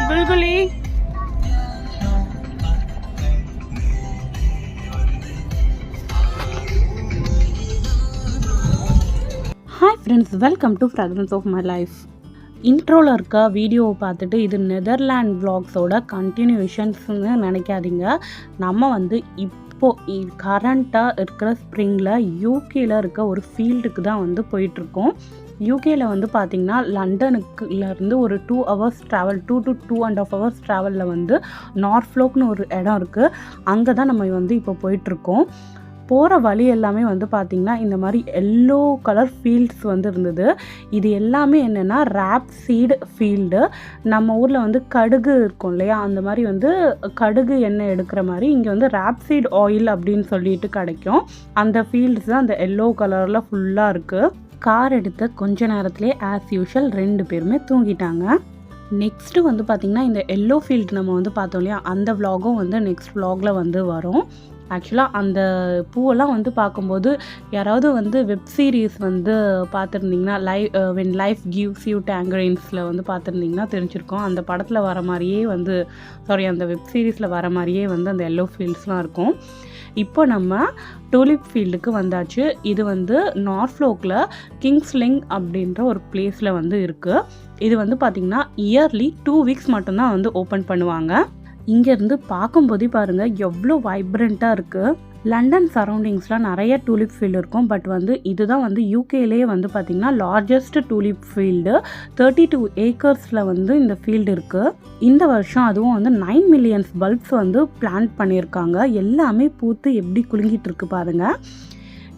गुलगुली hi friends, welcome to fragrance of my life. இன்ட்ரோவில் இருக்க வீடியோவை பார்த்துட்டு இது நெதர்லாண்ட் வ்ளாக்ஸோட கண்டினியூஷன்ஸ்னு நினைக்காதீங்க. நம்ம வந்து இப்போது கரண்ட்டாக இருக்கிற ஸ்ப்ரிங்கில் யூகேயில் இருக்க ஒரு ஃபீல்டுக்கு தான் வந்து போயிட்டுருக்கோம். யூகேயில் வந்து பார்த்திங்கன்னா லண்டனுக்குலேருந்து ஒரு 2 hours ட்ராவல், 2 to 2.5 hours ட்ராவலில் வந்து நார்ஃப்லோக்னு ஒரு இடம் இருக்குது. அங்கே தான் நம்ம வந்து இப்போ போயிட்டுருக்கோம். போகிற வழி எல்லாமே வந்து பார்த்திங்கன்னா இந்த மாதிரி எல்லோ கலர் ஃபீல்ட்ஸ் வந்து இருந்தது. இது எல்லாமே என்னென்னா ராப் சீடு ஃபீல்டு. நம்ம ஊரில் வந்து கடுகு இருக்கும் இல்லையா, அந்த மாதிரி வந்து கடுகு எண்ணெய் எடுக்கிற மாதிரி இங்கே வந்து ராப் சீட் ஆயில் அப்படின்னு சொல்லிட்டு கிடைக்கும். அந்த ஃபீல்ட்ஸ் தான் அந்த எல்லோ கலரில் ஃபுல்லாக இருக்குது. கார் எடுத்த கொஞ்ச நேரத்துலேயே ஆஸ் யூஷுவல் 2 பேருமே தூங்கிட்டாங்க. நெக்ஸ்ட்டு வந்து பார்த்திங்கன்னா இந்த எல்லோ ஃபீல்டு நம்ம வந்து பார்த்தோம் இல்லையா, அந்த விலாகும் வந்து நெக்ஸ்ட் விலாகில் வந்து வரும். ஆக்சுவலாக அந்த பூவெல்லாம் வந்து பார்க்கும்போது யாராவது வந்து வெப் சீரிஸ் வந்து பார்த்துருந்திங்கன்னா வென் லைஃப் கிவ்ஸ் யூ டேங்கரைன்ஸில் வந்து பார்த்துருந்திங்கன்னா தெரிஞ்சிருக்கோம். அந்த படத்தில் வர மாதிரியே வந்து அந்த வெப் சீரிஸில் வர மாதிரியே வந்து அந்த எல்லோ ஃபீல்ட்ஸ்லாம் இருக்கும். இப்போ நம்ம டூலிப் ஃபீல்டுக்கு வந்தாச்சு. இது வந்து நார்ஃப்லோக்கில் கிங்ஸ்லிங் அப்படின்ற ஒரு பிளேஸில் வந்து இருக்குது. இது வந்து பார்த்திங்கன்னா இயர்லி 2 weeks மட்டும்தான் வந்து ஓப்பன் பண்ணுவாங்க. இங்கேருந்து பார்க்கும்போதே பாருங்கள் எவ்வளோ வைப்ரண்ட்டாக இருக்குது. லண்டன் சரௌண்டிங்ஸ்லாம் நிறைய டூலிப் ஃபீல்டு இருக்கும். பட் வந்து இதுதான் வந்து யூகேலேயே வந்து பார்த்திங்கன்னா லார்ஜஸ்ட் டூலிப் ஃபீல்டு. 32 acres வந்து இந்த ஃபீல்டு இருக்குது. இந்த வருஷம் அதுவும் வந்து 9 million பல்ப்ஸ் வந்து பிளான்ட் பண்ணியிருக்காங்க. எல்லாமே பூத்து எப்படி குலுங்கிட்டு இருக்கு பாருங்கள்.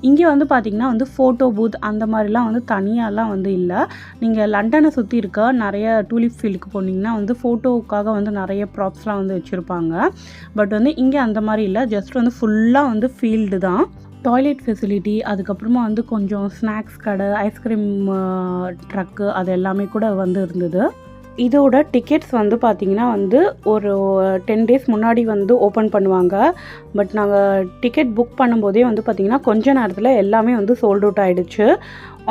இங்கே வந்து பார்த்திங்கன்னா வந்து ஃபோட்டோ பூத் அந்த மாதிரிலாம் வந்து தனியாலாம் வந்து இல்லை. நீங்கள் லண்டனை சுற்றி இருக்க நிறைய டூலிப் ஃபீல்டுக்கு போனீங்கன்னா வந்து ஃபோட்டோவுக்காக வந்து நிறைய ப்ராப்ஸ்லாம் வந்து வச்சுருப்பாங்க. பட் வந்து இங்கே அந்த மாதிரி இல்லை. ஜஸ்ட் வந்து ஃபுல்லாக வந்து ஃபீல்டு தான். டாய்லெட் ஃபெசிலிட்டி, அதுக்கப்புறமா வந்து கொஞ்சம் ஸ்நாக்ஸ் கடை, ஐஸ்கிரீம் ட்ரக்கு, அது எல்லாமே கூட வந்து இருந்தது. இதோட டிக்கெட்ஸ் வந்து பார்த்திங்கன்னா வந்து ஒரு 10 days முன்னாடி வந்து ஓப்பன் பண்ணுவாங்க. பட் நாங்கள் டிக்கெட் புக் பண்ணும்போதே வந்து பார்த்திங்கன்னா கொஞ்ச நேரத்தில் எல்லாமே வந்து சோல்ட் அவுட் ஆகிடுச்சு.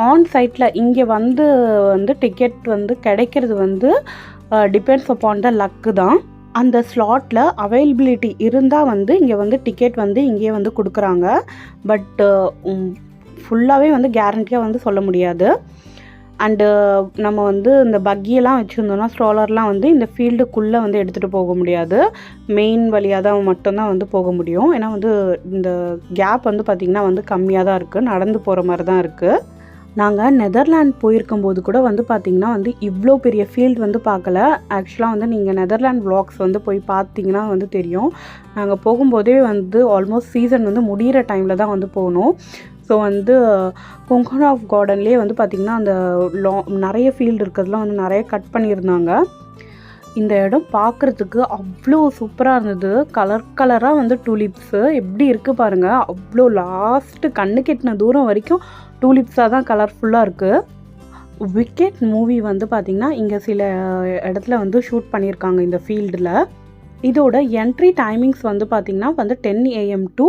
ஆன் சைட்டில் இங்கே வந்து டிக்கெட் வந்து கிடைக்கிறது வந்து டிபெண்ட்ஸ் அப்பான் த லக்கு தான். அந்த ஸ்லாட்டில் அவைலபிலிட்டி இருந்தால் வந்து இங்கே வந்து டிக்கெட் வந்து இங்கேயே வந்து கொடுக்குறாங்க. பட் ஃபுல்லாகவே வந்து கேரண்டியாக வந்து சொல்ல முடியாது. அண்டு நம்ம வந்து இந்த பக்கியெல்லாம் வச்சுருந்தோம்னா ஸ்ட்ராலர்லாம் வந்து இந்த ஃபீல்டுக்குள்ளே வந்து எடுத்துகிட்டு போக முடியாது. மெயின் வழியாக தான் மட்டும்தான் வந்து போக முடியும். ஏன்னா வந்து இந்த கேப் வந்து பார்த்திங்கன்னா வந்து கம்மியாக தான் இருக்குது. நடந்து போகிற மாதிரி தான் இருக்குது. நாங்கள் நெதர்லாண்ட் போயிருக்கும்போது கூட வந்து பார்த்திங்கன்னா வந்து இவ்வளோ பெரிய ஃபீல்டு வந்து பார்க்கல. ஆக்சுவலாக வந்து நீங்கள் நெதர்லாண்ட் வ்ளாக்ஸ் வந்து போய் பார்த்தீங்கன்னா வந்து தெரியும். நாங்கள் போகும்போதே வந்து ஆல்மோஸ்ட் சீசன் வந்து முடிகிற டைமில் தான் வந்து போகணும். ஸோ வந்து கொங்கனாஃப் கார்டன்லேயே வந்து பார்த்திங்கன்னா அந்த நிறைய ஃபீல்டு இருக்கிறதுலாம் வந்து நிறைய கட் பண்ணியிருந்தாங்க. இந்த இடம் பார்க்குறதுக்கு அவ்வளோ சூப்பராக இருந்தது. கலர் கலராக வந்து டூலிப்ஸு எப்படி இருக்குது பாருங்கள். அவ்வளோ லாஸ்ட்டு கண்ணு கெட்டின தூரம் வரைக்கும் டூலிப்ஸாக தான் கலர்ஃபுல்லாக இருக்குது. விக்கெட் மூவி வந்து பார்த்திங்கன்னா இங்கே சில இடத்துல வந்து ஷூட் பண்ணியிருக்காங்க இந்த ஃபீல்டில். இதோட என்ட்ரி டைமிங்ஸ் வந்து பார்த்திங்கன்னா வந்து 10 AM to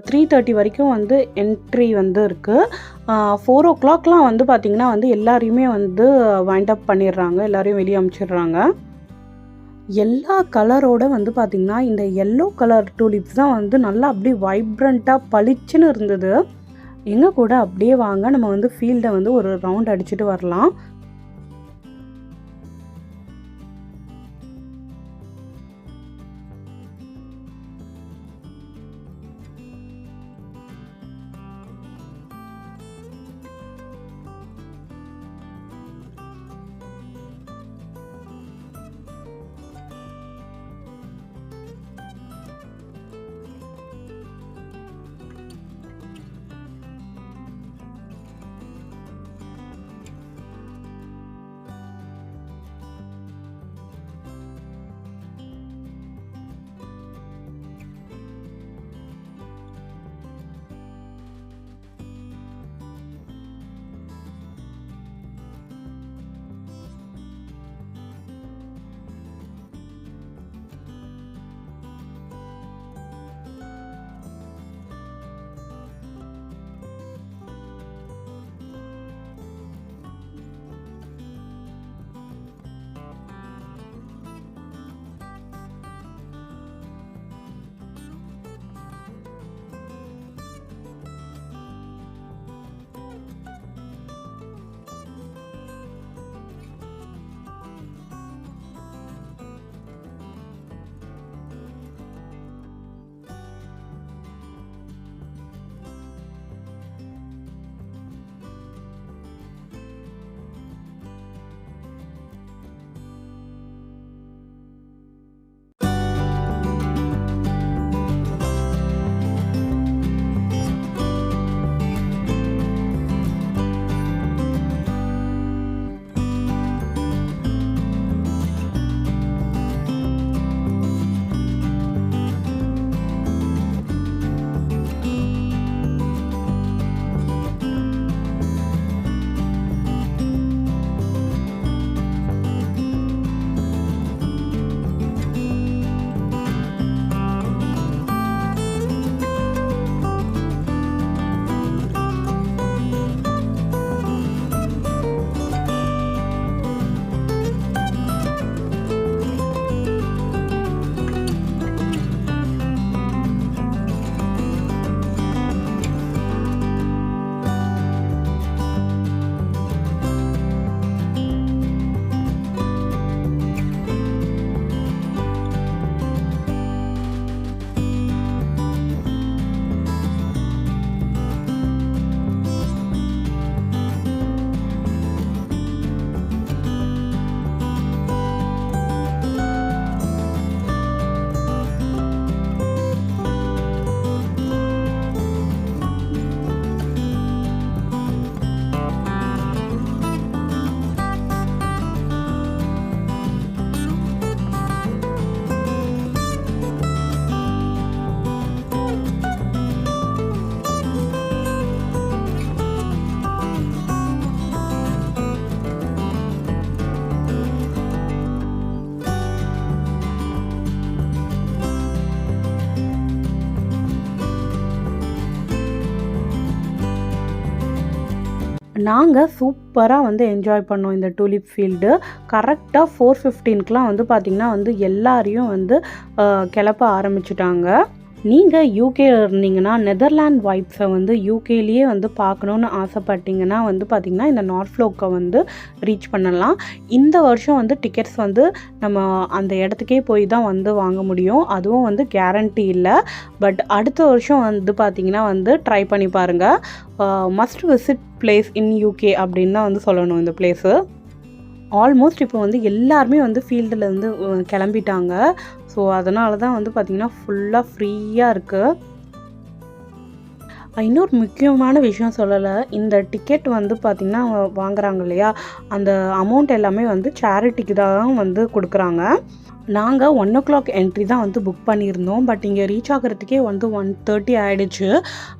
3:30 வரைக்கும் வந்து என்ட்ரி வந்து இருக்குது. 4 o'clockலாம் வந்து பார்த்திங்கன்னா வந்து எல்லாரையுமே வந்து வைண்ட் அப் பண்ணிடுறாங்க. எல்லாரையும் வெளியே அனுப்பிச்சிடுறாங்க. எல்லா கலரோட வந்து பார்த்திங்கன்னா இந்த எல்லோ கலர் டூலிப்ஸ் தான் வந்து நல்லா அப்படியே வைப்ரண்ட்டாக பளிச்சுன்னு இருந்தது. எங்கள் கூட அப்படியே வாங்க, நம்ம வந்து ஃபீல்டை வந்து ஒரு ரவுண்ட் அடிச்சுட்டு வரலாம். நாங்கள் சூப்பராக வந்து என்ஜாய் பண்ணோம் இந்த டூலிப் ஃபீல்டு. கரெக்டாக 4:15க்குலாம் வந்து பார்த்திங்கன்னா வந்து எல்லாரையும் வந்து கிளப்ப ஆரம்பிச்சிட்டாங்க. நீங்கள் யூகேயில் இருந்தீங்கன்னா நெதர்லாண்ட் வைப்ஸை வந்து யூகேலேயே வந்து பார்க்கணுன்னு ஆசைப்பட்டீங்கன்னா வந்து பார்த்திங்கன்னா இந்த நார்த்ஃப்ளோக்கை வந்து ரீச் பண்ணலாம். இந்த வருஷம் வந்து டிக்கெட்ஸ் வந்து நம்ம அந்த இடத்துக்கே போய் தான் வந்து வாங்க முடியும். அதுவும் வந்து கேரண்டி இல்லை. பட் அடுத்த வருஷம் வந்து பார்த்திங்கன்னா வந்து ட்ரை பண்ணி பாருங்கள். Must visit place in UK அப்படின்னு தான் வந்து சொல்லணும் இந்த பிளேஸு. ஆல்மோஸ்ட் இப்போ வந்து எல்லாருமே வந்து ஃபீல்டில் வந்து கிளம்பிட்டாங்க. ஸோ அதனால தான் வந்து பார்த்திங்கன்னா ஃபுல்லாக ஃப்ரீயாக இருக்குது. இன்னொரு முக்கியமான விஷயம் சொல்லலை, இந்த டிக்கெட் வந்து பார்த்திங்கன்னா வாங்குறாங்க இல்லையா, அந்த அமௌண்ட் எல்லாமே வந்து சேரிட்டிக்கு தான் வந்து கொடுக்குறாங்க. நாங்கள் 1 என்ட்ரி தான் வந்து புக் பண்ணியிருந்தோம். பட் இங்கே ரீச் ஆகிறதுக்கே வந்து 1:30 ஆகிடுச்சு.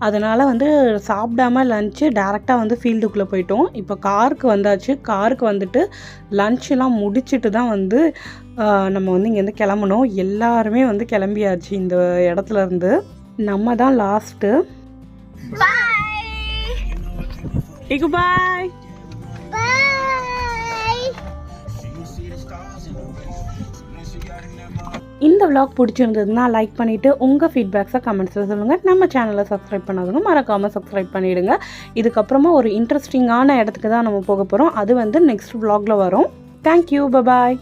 அதனால் வந்து சாப்பிடாம லஞ்சு டேரெக்டாக வந்து ஃபீல்டுக்குள்ளே போயிட்டோம். இப்போ காருக்கு வந்தாச்சு. காருக்கு வந்துட்டு லஞ்செலாம் முடிச்சுட்டு தான் வந்து நம்ம வந்து இங்கேருந்து கிளம்பணும். எல்லாருமே வந்து கிளம்பியாச்சு இந்த இடத்துல இருந்து. நம்ம தான் லாஸ்ட்டு. பாய். இந்த vlog பிடிச்சிருந்ததுன்னா லைக் பண்ணிவிட்டு உங்கள் ஃபீட்பேக்ஸை கமெண்ட்ஸில் சொல்லுங்கள். நம்ம சேனலை சப்ஸ்கிரைப் பண்ணாதவங்க மறக்காமல் சப்ஸ்கிரைப் பண்ணிவிடுங்க. இதுக்கப்புறமா ஒரு இன்ட்ரெஸ்டிங்கான இடத்துக்கு தான் நம்ம போக போகிறோம். அது வந்து நெக்ஸ்ட் vlogல வரும். Thank you, bye bye.